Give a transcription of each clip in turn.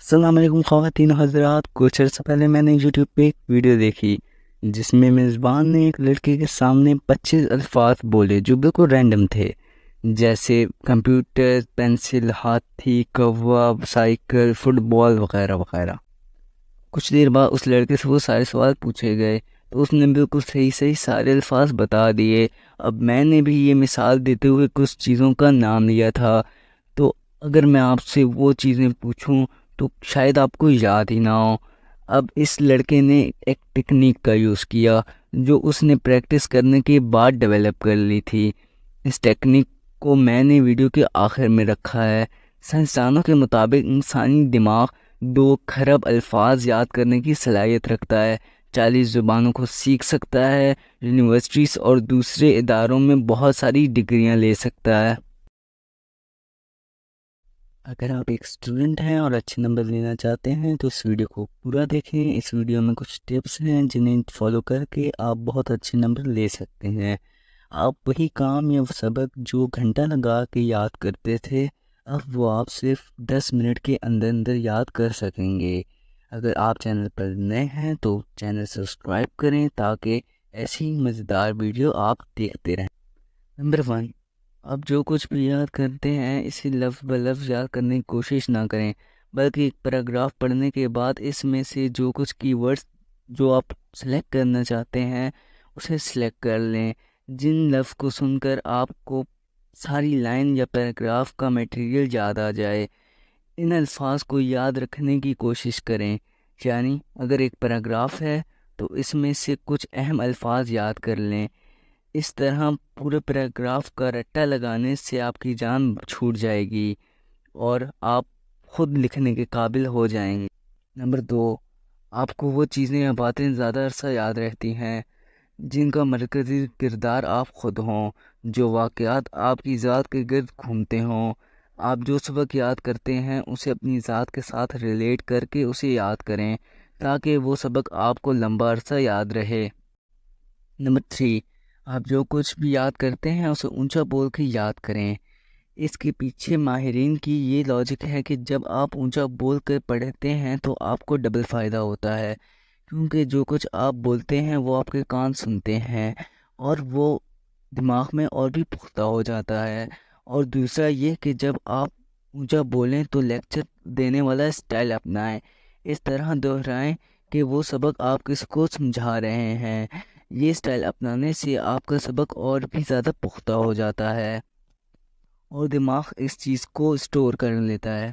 السلام علیکم خواتین و حضرات، کچھ عرصہ پہلے میں نے یوٹیوب پہ ایک ویڈیو دیکھی جس میں میزبان نے ایک لڑکے کے سامنے 25 الفاظ بولے جو بالکل رینڈم تھے، جیسے کمپیوٹر، پینسل، ہاتھی، کوا، سائیکل، فٹ بال وغیرہ وغیرہ۔ کچھ دیر بعد اس لڑکے سے وہ سارے سوال پوچھے گئے تو اس نے بالکل صحیح سارے الفاظ بتا دیے۔ اب میں نے بھی یہ مثال دیتے ہوئے کچھ چیزوں کا نام لیا تھا، تو اگر میں آپ سے وہ چیزیں پوچھوں تو شاید آپ کو یاد ہی نہ ہو۔ اب اس لڑکے نے ایک ٹیکنیک کا یوز کیا جو اس نے پریکٹس کرنے کے بعد ڈیولپ کر لی تھی۔ اس ٹیکنیک کو میں نے ویڈیو کے آخر میں رکھا ہے۔ سائنسدانوں کے مطابق انسانی دماغ 2 کھرب الفاظ یاد کرنے کی صلاحیت رکھتا ہے، 40 زبانوں کو سیکھ سکتا ہے، یونیورسٹیز اور دوسرے اداروں میں بہت ساری ڈگریاں لے سکتا ہے۔ اگر آپ ایک اسٹوڈنٹ ہیں اور اچھے نمبر لینا چاہتے ہیں تو اس ویڈیو کو پورا دیکھیں۔ اس ویڈیو میں کچھ ٹپس ہیں جنہیں فالو کر کے آپ بہت اچھے نمبر لے سکتے ہیں۔ آپ وہی کام یا سبق جو گھنٹہ لگا کے یاد کرتے تھے، اب وہ آپ صرف 10 منٹ کے اندر اندر یاد کر سکیں گے۔ اگر آپ چینل پر نئے ہیں تو چینل سبسکرائب کریں تاکہ ایسی مزیدار ویڈیو آپ دیکھتے رہیں۔ نمبر 1، آپ جو کچھ بھی یاد کرتے ہیں اسے لفظ بلفظ یاد کرنے کی کوشش نہ کریں، بلکہ ایک پیراگراف پڑھنے کے بعد اس میں سے جو کچھ کی ورڈز جو آپ سلیکٹ کرنا چاہتے ہیں اسے سلیکٹ کر لیں۔ جن لفظ کو سن کر آپ کو ساری لائن یا پیراگراف کا میٹیریل یاد آ جائے، ان الفاظ کو یاد رکھنے کی کوشش کریں۔ یعنی اگر ایک پیراگراف ہے تو اس میں سے کچھ اہم الفاظ یاد کر لیں۔ اس طرح پورے پیراگراف کا رٹا لگانے سے آپ کی جان چھوٹ جائے گی اور آپ خود لکھنے کے قابل ہو جائیں گے۔ نمبر 2، آپ کو وہ چیزیں یا باتیں زیادہ عرصہ یاد رہتی ہیں جن کا مرکزی کردار آپ خود ہوں، جو واقعات آپ کی ذات کے گرد گھومتے ہوں۔ آپ جو سبق یاد کرتے ہیں اسے اپنی ذات کے ساتھ ریلیٹ کر کے اسے یاد کریں تاکہ وہ سبق آپ کو لمبا عرصہ یاد رہے۔ نمبر 3، آپ جو کچھ بھی یاد کرتے ہیں اسے اونچا بول کے یاد کریں۔ اس کے پیچھے ماہرین کی یہ لاجک ہے کہ جب آپ اونچا بول کر پڑھتے ہیں تو آپ کو ڈبل فائدہ ہوتا ہے، کیونکہ جو کچھ آپ بولتے ہیں وہ آپ کے کان سنتے ہیں اور وہ دماغ میں اور بھی پختہ ہو جاتا ہے۔ اور دوسرا یہ کہ جب آپ اونچا بولیں تو لیکچر دینے والا اسٹائل اپنائیں، اس طرح دہرائیں کہ وہ سبق آپ کس کو سمجھا رہے ہیں۔ یہ اسٹائل اپنانے سے آپ کا سبق اور بھی زیادہ پختہ ہو جاتا ہے اور دماغ اس چیز کو اسٹور کر لیتا ہے۔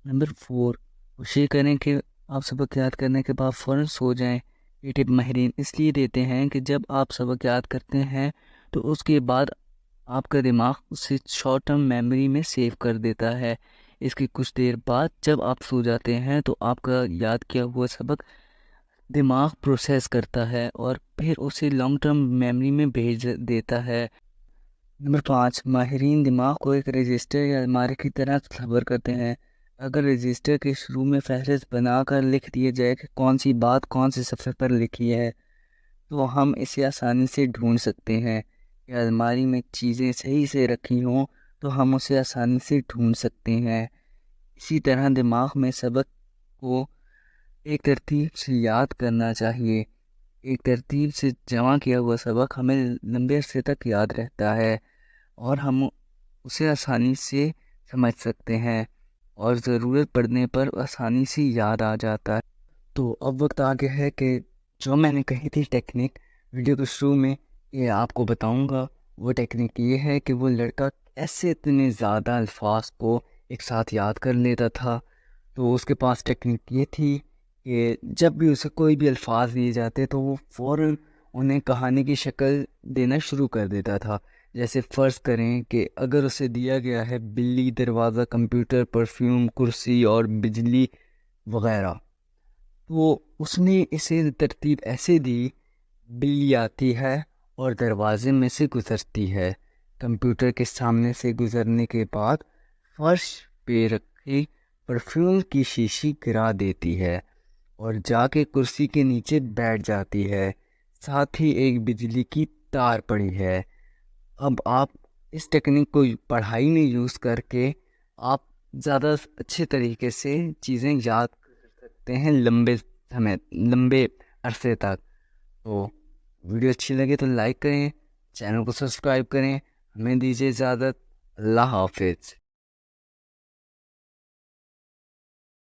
نمبر 4، کوشش کریں کہ آپ سبق یاد کرنے کے بعد فوراً سو جائیں۔ یہ ٹپ ماہرین اس لیے دیتے ہیں کہ جب آپ سبق یاد کرتے ہیں تو اس کے بعد آپ کا دماغ اسے شارٹ ٹرم میموری میں سیو کر دیتا ہے۔ اس کی کچھ دیر بعد جب آپ سو جاتے ہیں تو آپ کا یاد کیا ہوا سبق دماغ پروسیس کرتا ہے اور پھر اسے لانگ ٹرم میموری میں بھیج دیتا ہے۔ نمبر 5، ماہرین دماغ کو ایک رجسٹر یا الماری کی طرح تصور کرتے ہیں۔ اگر رجسٹر کے شروع میں فہرست بنا کر لکھ دیا جائے کہ کون سی بات کون سے صفحے پر لکھی ہے تو ہم اسے آسانی سے ڈھونڈ سکتے ہیں، یا الماری میں چیزیں صحیح سے رکھی ہوں تو ہم اسے آسانی سے ڈھونڈ سکتے ہیں۔ اسی طرح دماغ میں سبق کو ایک ترتیب سے یاد کرنا چاہیے۔ ایک ترتیب سے جمع کیا ہوا سبق ہمیں لمبے عرصے تک یاد رہتا ہے اور ہم اسے آسانی سے سمجھ سکتے ہیں اور ضرورت پڑنے پر آسانی سے یاد آ جاتا ہے۔ تو اب وقت آ گیا ہے کہ جو میں نے کہی تھی ٹیکنیک ویڈیو کے شروع میں، یہ آپ کو بتاؤں گا۔ وہ ٹیکنیک یہ ہے کہ وہ لڑکا ایسے اتنے زیادہ الفاظ کو ایک ساتھ یاد کر لیتا تھا۔ تو اس کے پاس ٹیکنیک یہ تھی کہ جب بھی اسے کوئی بھی الفاظ دیے جاتے تو وہ فوراً انہیں کہانی کی شکل دینا شروع کر دیتا تھا۔ جیسے فرض کریں کہ اگر اسے دیا گیا ہے بلی، دروازہ، کمپیوٹر، پرفیوم، کرسی اور بجلی وغیرہ، تو اس نے اسے ترتیب ایسے دی: بلی آتی ہے اور دروازے میں سے گزرتی ہے، کمپیوٹر کے سامنے سے گزرنے کے بعد فرش پہ رکھی پرفیوم کی شیشی گرا دیتی ہے اور جا کے کرسی کے نیچے بیٹھ جاتی ہے، ساتھ ہی ایک بجلی کی تار پڑی ہے۔ اب آپ اس ٹیکنیک کو پڑھائی میں یوز کر کے آپ زیادہ اچھے طریقے سے چیزیں یاد کر سکتے ہیں لمبے عرصے تک. تو ویڈیو اچھی لگے تو لائک کریں، چینل کو سبسکرائب کریں. ہمیں دیجیے اجازت. اللہ حافظ.